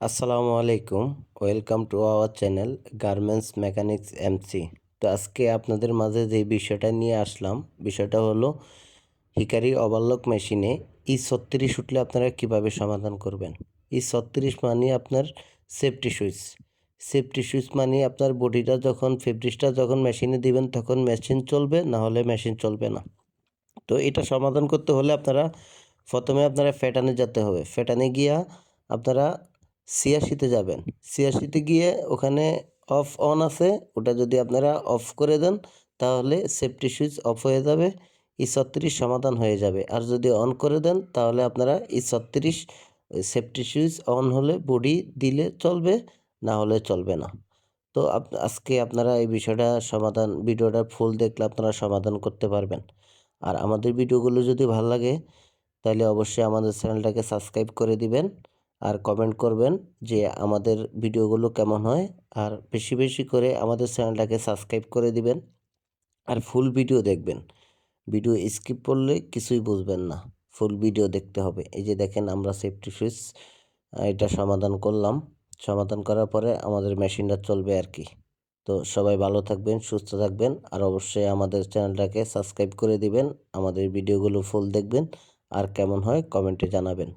আসসালামু আলাইকুম। Welcome to our channel garments mechanics MC. তো আজকে আপনাদের মাঝে যে বিষয়টা নিয়ে আসলাম, বিষয়টা হলো হিকারি ওভারলক মেশিনে E36 উঠলে আপনারা কিভাবে সমাধান করবেন। E36 মানে আপনার সেফটি সুইচ। সেফটি সুইচ মানে আপনার বডিটা যখন ফেব্রিকটা যখন মেশিনে দিবেন তখন মেশিন চলবে, না হলে মেশিন চলবে না। তো এটা সমাধান করতে হলে প্রথমে আপনারা ফ্যাটানে যেতে হবে। ফ্যাটানে গিয়া আপনারা ছিয়াশিতে যাবেন। ছিয়াশিতে গিয়ে ওখানে অফ অন আছে, ওটা যদি আপনারা অফ করে দেন তাহলে সেফটি সুইচ অফ হয়ে যাবে, E36 সমাধান হয়ে যাবে। আর যদি অন করে দেন তাহলে আপনারা E36 সেফটি সুইচ অন হলে বডি দিলে চলবে, না হলে চলবে না। তো আজকে আপনারা এই বিষয়টা ভিডিওটা ফুল দেখলে আপনারা সমাধান করতে পারবেন। আর আমাদের ভিডিওগুলো যদি ভালো লাগে তাহলে অবশ্যই আমাদের চ্যানেলটাকে সাবস্ক্রাইব করে দিবেন আর কমেন্ট করবেন যে আমাদের ভিডিওগুলো কেমন হয়। আর বেশি বেশি করে আমাদের চ্যানেলটাকে সাবস্ক্রাইব করে দিবেন আর ফুল ভিডিও দেখবেন। ভিডিও স্কিপ করলে কিছুই বুঝবেন না, ফুল ভিডিও দেখতে হবে। এই যে দেখেন আমরা সেফটি সুইচ এটা সমাধান করলাম। সমাধান করার পরে আমাদের মেশিনটা চলবে আর কি। তো সবাই ভালো থাকবেন, সুস্থ থাকবেন আর অবশ্যই আমাদের চ্যানেলটাকে সাবস্ক্রাইব করে দিবেন। আমাদের ভিডিওগুলো ফুল দেখবেন আর কেমন হয় কমেন্টে জানাবেন।